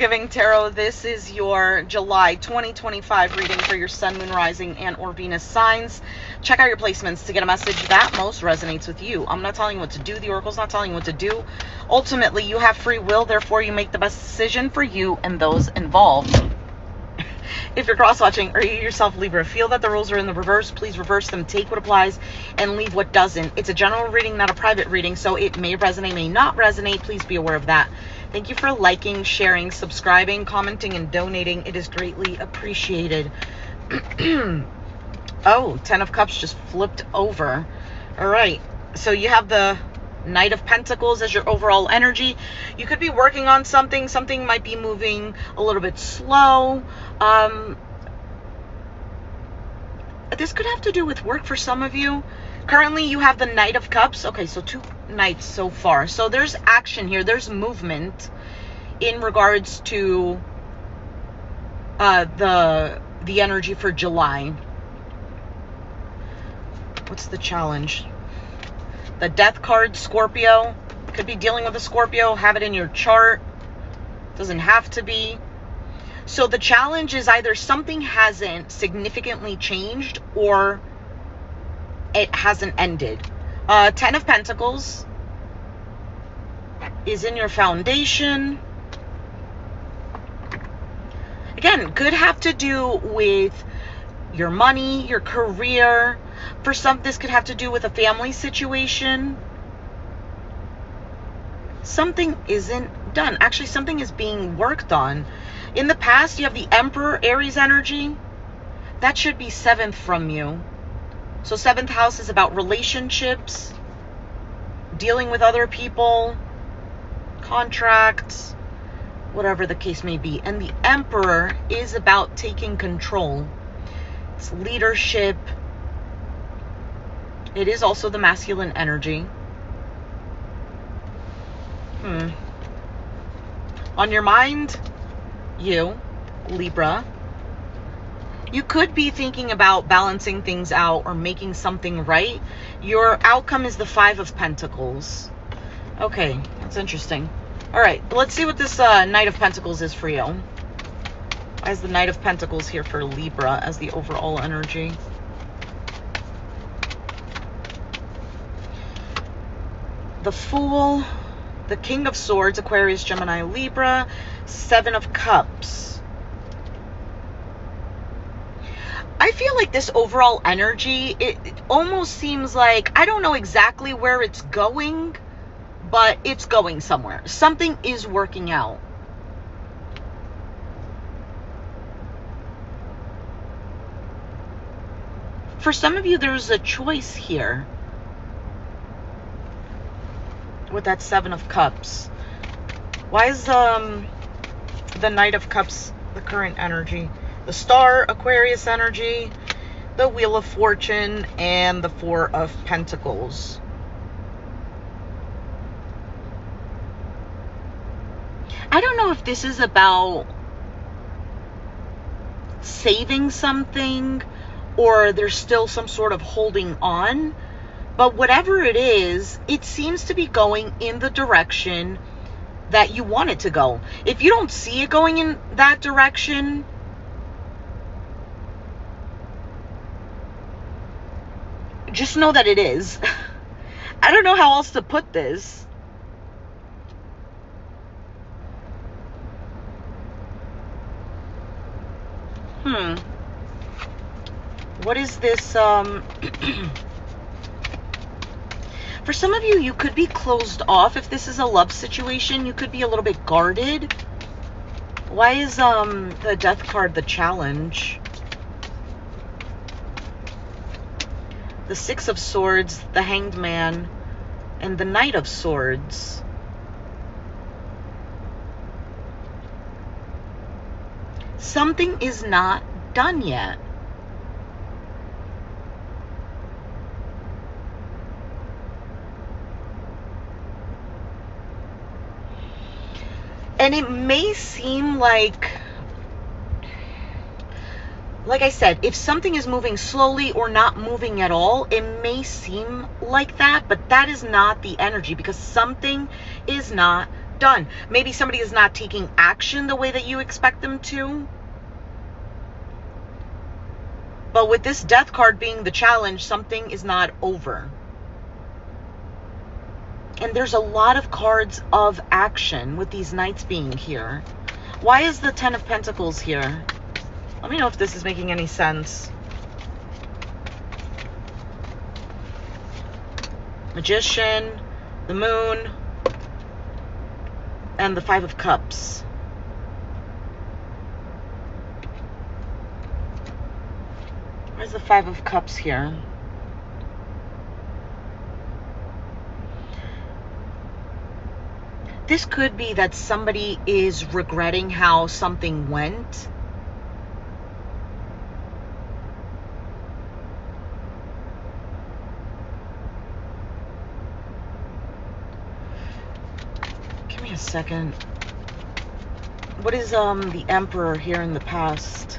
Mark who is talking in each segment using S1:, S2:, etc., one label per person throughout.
S1: Giving Tarot. This is your July 2025 reading for your Sun, Moon, Rising, and or Venus signs. Check out your placements to get a message that most resonates with you. I'm not telling you what to do. The Oracle's not telling you what to do. Ultimately, you have free will. Therefore, you make the best decision for you and those involved. If you're cross-watching or you yourself, Libra, feel that the rules are in the reverse, please reverse them. Take what applies and leave what doesn't. It's a general reading, not a private reading, so it may resonate, may not resonate. Please be aware of that. Thank you for liking, sharing, subscribing, commenting, and donating. It is greatly appreciated. Oh, 10 of Cups just flipped over. All right. So you have the Knight of Pentacles as your overall energy. You could be working on something. Something might be moving a little bit slow. This could have to do with work for some of you. Currently, you have the Knight of Cups. Okay, so 2 Knights so far. So there's action here. There's movement in regards to the energy for July. What's the challenge? The Death card, Scorpio. Could be dealing with a Scorpio. Have it in your chart. Doesn't have to be. So the challenge is either something hasn't significantly changed or it hasn't ended. 10 of Pentacles is in your foundation. Again, could have to do with your money, your career. For some, this could have to do with a family situation. Something isn't done. Actually, something is being worked on. In the past, you have the Emperor, Aries energy. That should be 7th from you. So 7th house is about relationships, dealing with other people, contracts, whatever the case may be. And the Emperor is about taking control. It's leadership. It is also the masculine energy. On your mind, you, Libra, you could be thinking about balancing things out or making something right. Your outcome is the 5 of Pentacles. Okay, that's interesting. All right, let's see what this Knight of Pentacles is for you. Why is the Knight of Pentacles here for Libra as the overall energy? The Fool, the King of Swords, Aquarius, Gemini, Libra, 7 of Cups. I feel like this overall energy, it almost seems like, I don't know exactly where it's going, but it's going somewhere. Something is working out. For some of you, there's a choice here with that 7 of Cups. Why is the Knight of Cups the current energy? The Star, Aquarius energy, the Wheel of Fortune, and the 4 of Pentacles. I don't know if this is about saving something or there's still some sort of holding on. But whatever it is, it seems to be going in the direction that you want it to go. If you don't see it going in that direction, just know that it is. I don't know how else to put this. What is this? For some of you, you could be closed off. If this is a love situation, you could be a little bit guarded. Why is the Death card the challenge? The 6 of Swords, the Hanged Man, and the Knight of Swords. Something is not done yet. And it may seem like I said, if something is moving slowly or not moving at all, it may seem like that, but that is not the energy because something is not done. Maybe somebody is not taking action the way that you expect them to. But with this Death card being the challenge, something is not over. And there's a lot of cards of action with these Knights being here. Why is the Ten of Pentacles here? Let me know if this is making any sense. Magician, the Moon, and the Five of Cups. Where's the Five of Cups here? This could be that somebody is regretting how something went. Give me a second. What is the Emperor here in the past?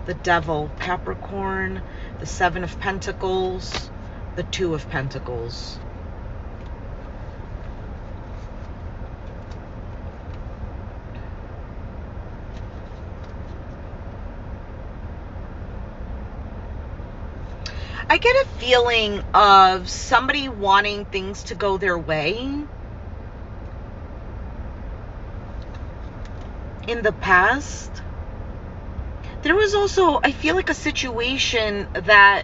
S1: The Devil, Capricorn, the Seven of Pentacles, the Two of Pentacles. I get a feeling of somebody wanting things to go their way in the past. There was also, I feel like, a situation that,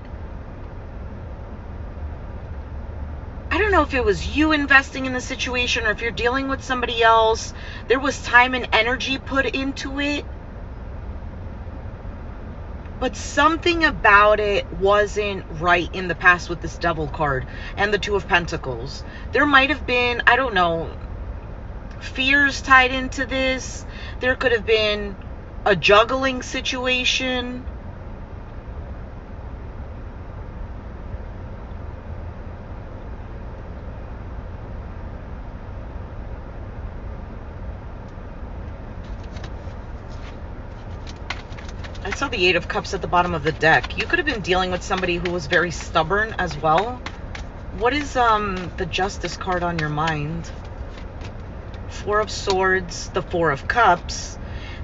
S1: I don't know if it was you investing in the situation or if you're dealing with somebody else. There was time and energy put into it. But something about it wasn't right in the past with this Devil card and the Two of Pentacles. There might have been, I don't know, fears tied into this. There could have been a juggling situation. I saw the Eight of Cups at the bottom of the deck. You could have been dealing with somebody who was very stubborn as well. What is the Justice card on your mind? Four of Swords, the Four of Cups,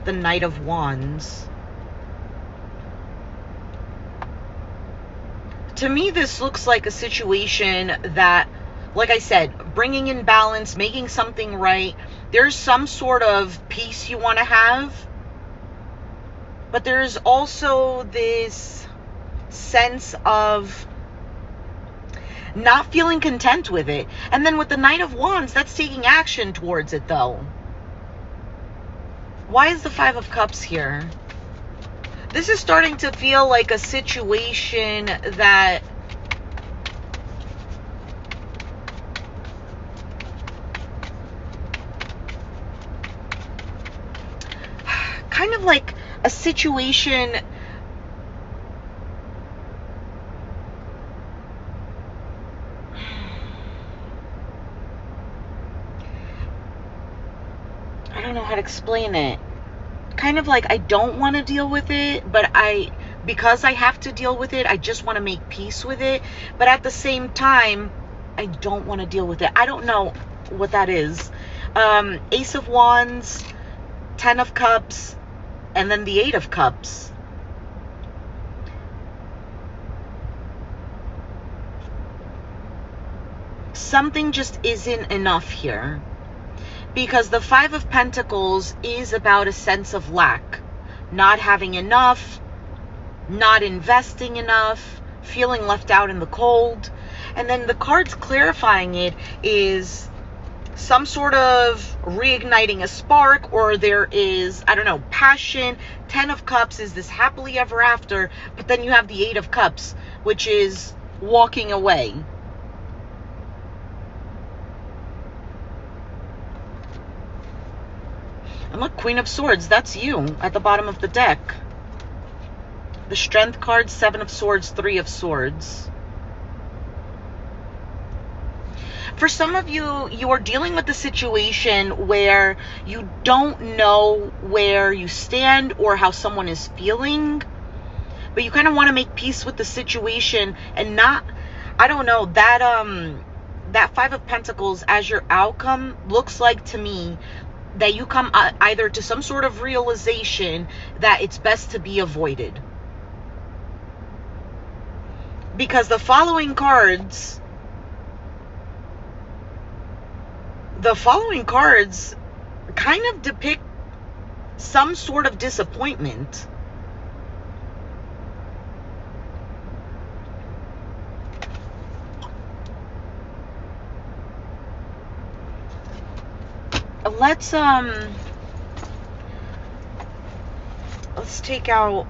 S1: the Knight of Wands. To me, this looks like a situation that, like I said, bringing in balance, making something right. There's some sort of peace you want to have. But there's also this sense of not feeling content with it. And then with the Knight of Wands, that's taking action towards it, though. Why is the Five of Cups here? This is starting to feel like a situation that kind of like a situation I don't know how to explain it. Kind of like I don't want to deal with it, but because I have to deal with it, I just want to make peace with it. But at the same time, I don't want to deal with it. I don't know what that is. Ace of Wands, Ten of Cups, and then the Eight of Cups. Something just isn't enough here. Because the Five of Pentacles is about a sense of lack. Not having enough, not investing enough, feeling left out in the cold. And then the cards clarifying it is some sort of reigniting a spark, or there is, I don't know, passion. Ten of Cups is this happily ever after, but then you have the Eight of Cups, which is walking away. And look, Queen of Swords, that's you at the bottom of the deck. The Strength card, Seven of Swords, Three of Swords. For some of you, you are dealing with a situation where you don't know where you stand or how someone is feeling, but you kind of want to make peace with the situation and not, I don't know, that that Five of Pentacles as your outcome looks like to me that you come either to some sort of realization that it's best to be avoided. Because the following cards kind of depict some sort of disappointment. Let's take out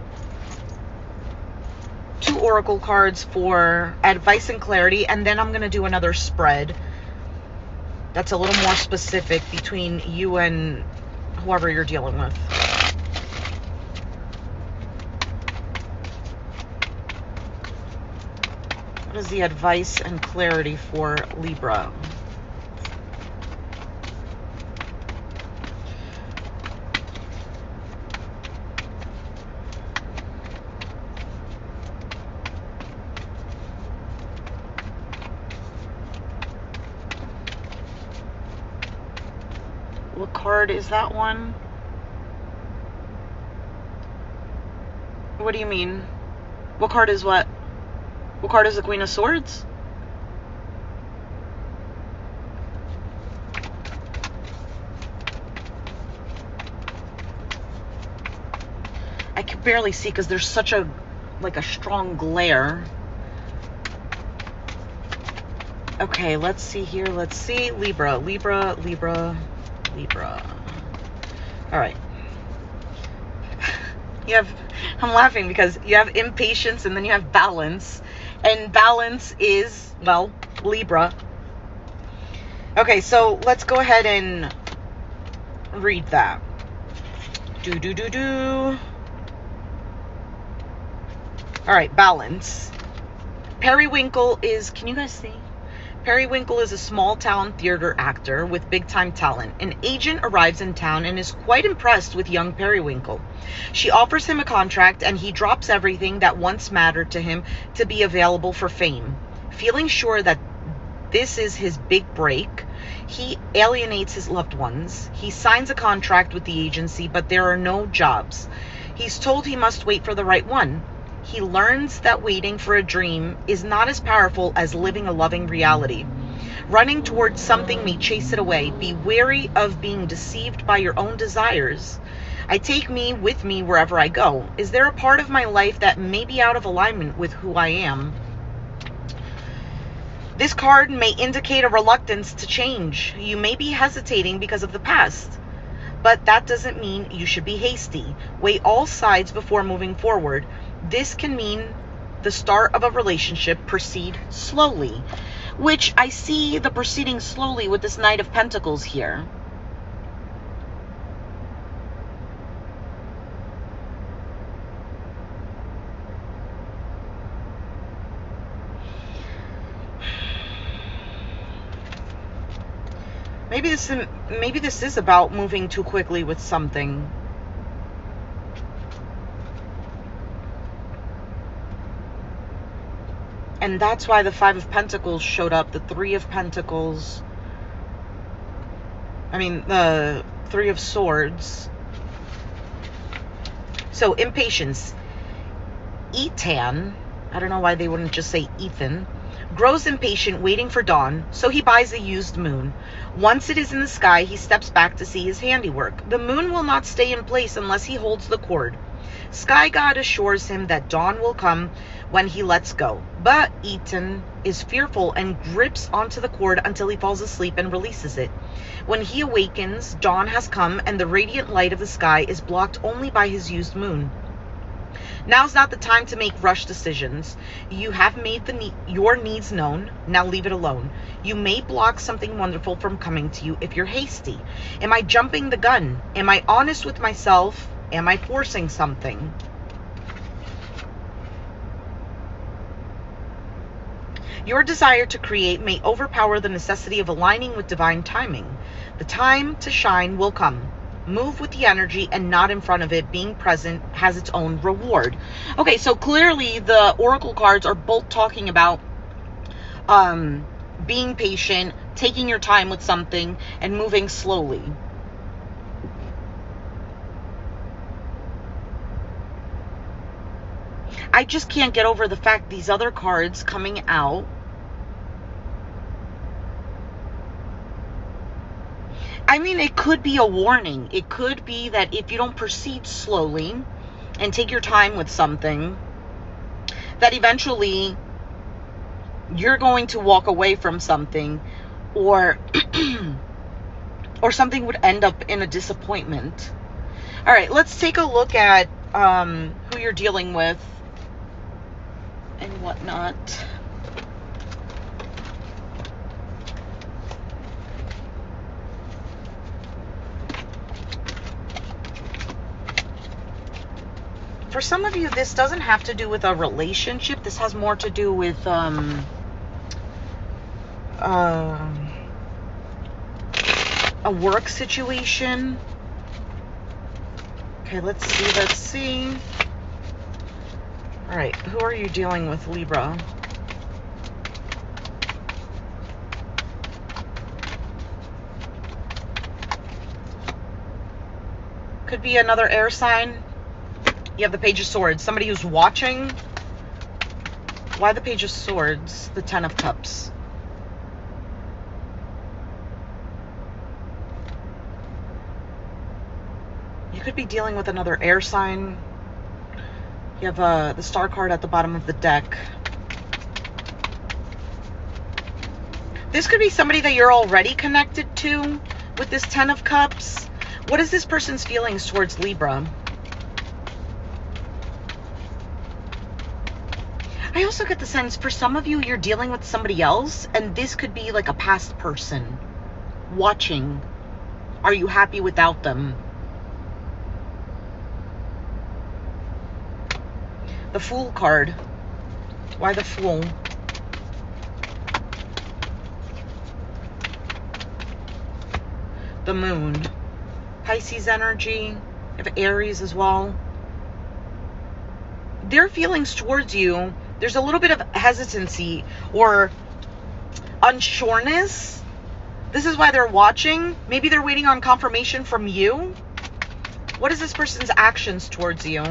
S1: 2 oracle cards for advice and clarity, and then I'm going to do another spread that's a little more specific between you and whoever you're dealing with. What is the advice and clarity for Libra? What card is that one? What do you mean? What card is what? What card is the Queen of Swords? I can barely see because there's such a strong glare. Okay, let's see here. Let's see. Libra. All right. I'm laughing because you have impatience and then you have balance. And balance is, well, Libra. Okay, so let's go ahead and read that. All right, balance. Periwinkle is, can you guys see? Periwinkle is a small town theater actor with big time talent. An agent arrives in town and is quite impressed with young Periwinkle. She offers him a contract and he drops everything that once mattered to him to be available for fame. Feeling sure that this is his big break, he alienates his loved ones. He signs a contract with the agency, but there are no jobs. He's told he must wait for the right one. He learns that waiting for a dream is not as powerful as living a loving reality. Running towards something may chase it away. Be wary of being deceived by your own desires. I take me with me wherever I go. Is there a part of my life that may be out of alignment with who I am? This card may indicate a reluctance to change. You may be hesitating because of the past, but that doesn't mean you should be hasty. Weigh all sides before moving forward. This can mean the start of a relationship. Proceed slowly, which I see the proceeding slowly with this Knight of Pentacles here. Maybe this is about moving too quickly with something. And that's why the Five of Pentacles showed up, the Three of Pentacles. I mean, the Three of Swords. So, impatience. Ethan, I don't know why they wouldn't just say Ethan, grows impatient waiting for dawn, so he buys a used moon. Once it is in the sky, he steps back to see his handiwork. The moon will not stay in place unless he holds the cord. Sky God assures him that dawn will come when he lets go. But Ethan is fearful and grips onto the cord until he falls asleep and releases it. When he awakens, dawn has come and the radiant light of the sky is blocked only by his used moon. Now's not the time to make rush decisions. You have made your needs known. Now leave it alone. You may block something wonderful from coming to you if you're hasty. Am I jumping the gun? Am I honest with myself? Am I forcing something? Your desire to create may overpower the necessity of aligning with divine timing. The time to shine will come. Move with the energy and not in front of it. Being present has its own reward. Okay, so clearly the oracle cards are both talking about being patient, taking your time with something, and moving slowly. I just can't get over the fact these other cards coming out. I mean, it could be a warning. It could be that if you don't proceed slowly and take your time with something, that eventually you're going to walk away from something, or or something would end up in a disappointment. All right, let's take a look at who you're dealing with and whatnot. For some of you, this doesn't have to do with a relationship. This has more to do with a work situation. Okay, let's see. All right, who are you dealing with, Libra? Could be another air sign. You have the Page of Swords. Somebody who's watching. Why the Page of Swords? The Ten of Cups. You could be dealing with another air sign. You have the Star card at the bottom of the deck. This could be somebody that you're already connected to with this Ten of Cups. What is this person's feelings towards Libra? I also get the sense for some of you, you're dealing with somebody else, and this could be like a past person watching. Are you happy without them? The Fool card. Why the Fool? The Moon. Pisces energy. You have Aries as well. Their feelings towards you, there's a little bit of hesitancy or unsureness. This is why they're watching. Maybe they're waiting on confirmation from you. What is this person's actions towards you?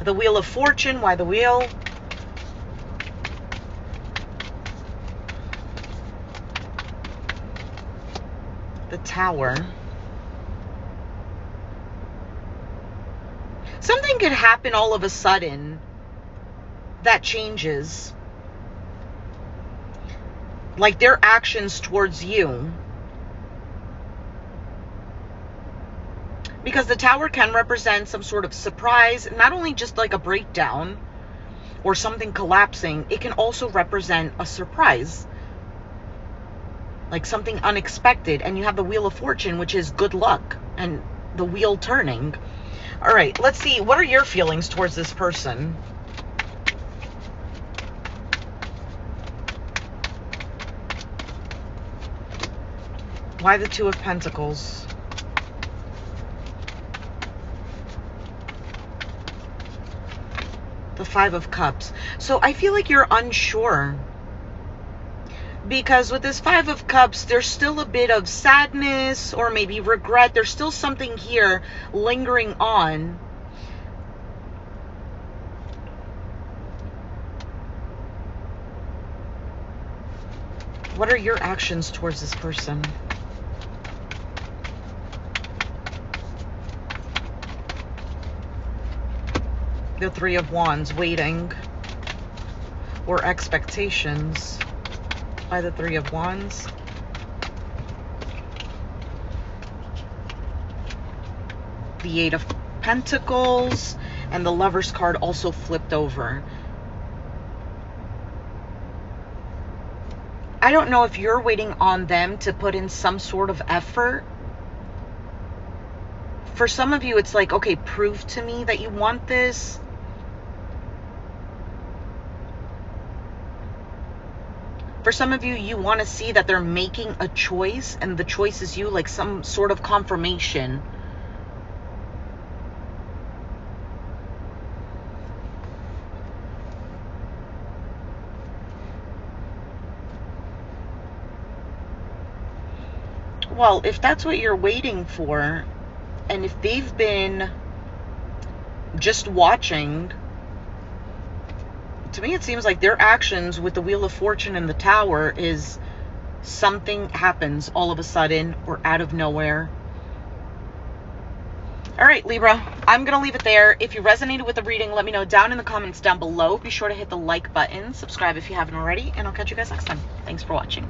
S1: The Wheel of Fortune. Why the Wheel? The Tower. Something could happen all of a sudden that changes. Like their actions towards you. Because the Tower can represent some sort of surprise, not only just like a breakdown or something collapsing, it can also represent a surprise. Like something unexpected. And you have the Wheel of Fortune, which is good luck and the wheel turning. All right, let's see. What are your feelings towards this person? Why the Two of Pentacles? The Five of Cups. So I feel like you're unsure. Because with this Five of Cups, there's still a bit of sadness or maybe regret. There's still something here lingering on. What are your actions towards this person? The Three of Wands, waiting. Or expectations. By the Three of Wands. The Eight of Pentacles. And the Lover's card also flipped over. I don't know if you're waiting on them to put in some sort of effort. For some of you, it's like, okay, prove to me that you want this. For some of you, you want to see that they're making a choice and the choice is you, like some sort of confirmation. Well, if that's what you're waiting for, and if they've been just watching, to me it seems like their actions with the Wheel of Fortune and the Tower is something happens all of a sudden or out of nowhere. All right, Libra, I'm going to leave it there. If you resonated with the reading, let me know down in the comments down below. Be sure to hit the like button, subscribe if you haven't already, and I'll catch you guys next time. Thanks for watching.